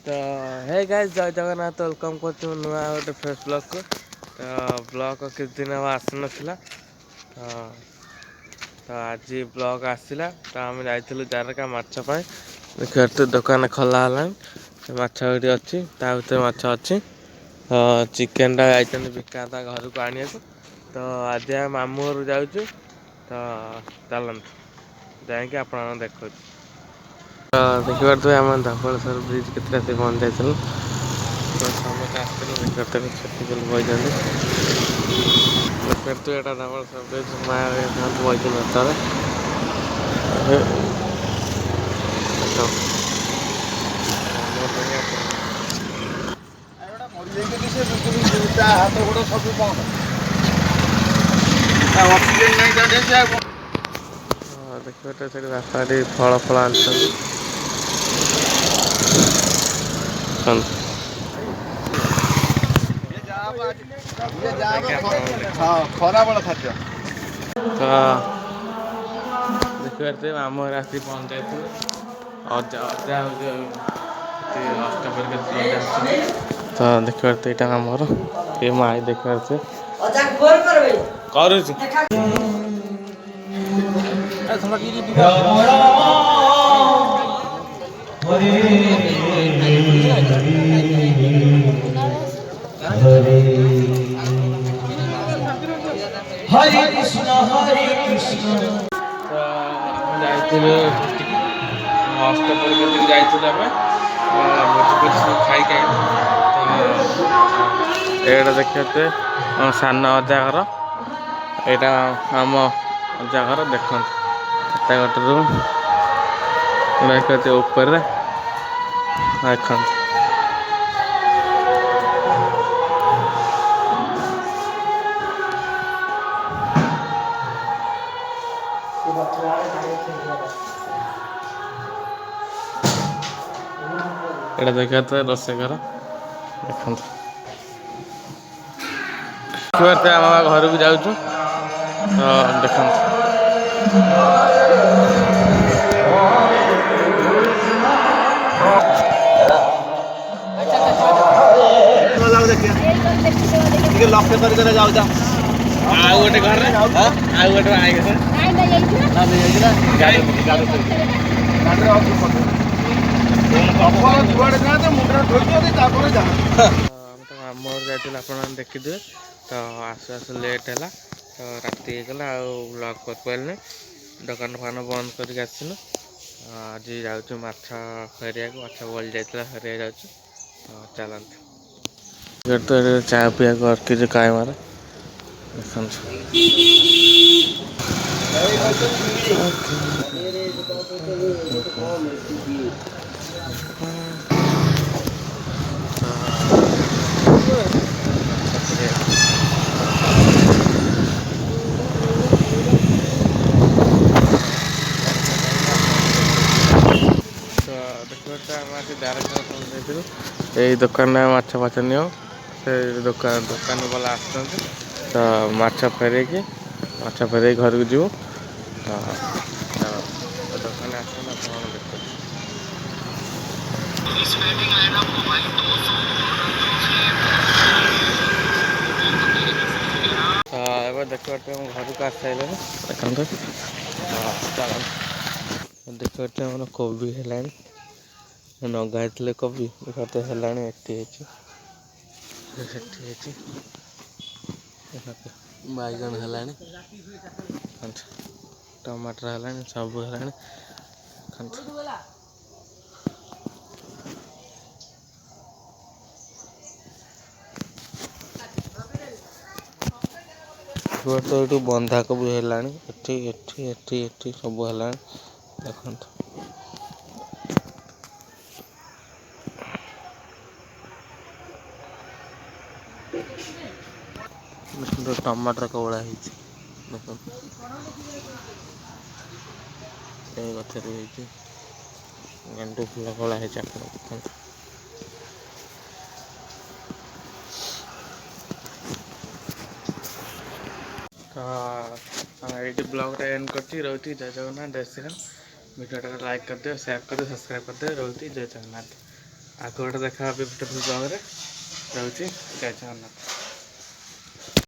तो hey guys जय Jagannath welcome कर नुआ गोटे फेस ब्लॉग को। तो ब्लॉग किस दिन हम आसना तो आज ब्लॉग आसला। तो आम जाइलु जारका माछ देखिए तो दुकान खोला माछ अच्छी भर माछ अच्छी। तो चिकेन टा जाइए बिका घर को आने को। तो आज मामू घर जाऊँ। तो चलते जाकि आप देखो। तो देखिए आम धवलेश्वर ब्रिज केतटा से पहुँच जाइए। तो समस्त आसते छुट्टी बही देखते एटा धवलेश्वर ब्रिज बही नचारे हाथ गोड़ सब देखिए रास्ता फल फल आन खरा बड़ खाद्य। तो देखिए आम घर आस पहुँच जाइए। अजा अजा अष्टपरी तो देखिए यहाँ आमर ये माई देखिए हरे कृष्ण हरे कृष्ण। तो अष्टपरी जाइए खाई एटा देखते सान अजा घर यहाँ आम अजा घर देख गोटे रूम देखते ऊपर देख एटा देखते रोषेई घर देखते आम घर को जाऊँ। तो देख लक्ष्य कर जाऊ आउ गोटे घर आउ गोटे मामू घर जाइए देखिए। तो आसु आसु लेट है तो राति होगला ब्लॉग कर पारे दुकान फान बंद करके आसलु। आज जाऊँ माछ फेरिया को माछ बल जाता फेरिया जाऊँ। चलते तो चा पीया अर्की काय मारे यही दुकान माछ फाछ नि से दुकान वाला आस तो माछ फेरे घर को जीव। दुकान आस देखते घर को आस सारे देखते देखते कोबी है नगाई कोबी देखते है बैगन है टमाटर है सब है तो ये बंधा कोबी है सब है देख टमाटर कवड़ा देख गचर गेंडू फूल कला है ये ब्लॉग एंड करती रोती जय जगन्नाथ जय श्री राम। वीडियो लाइक कर दे शेयर कर दे सब्सक्राइब कर दे रोती जय जगन्नाथ। ଆଗଟା ଦେଖା ବ୍ଲଗ୍ରେ ରହୁଛି। ଜୟ ଜଗନ୍ନାଥ।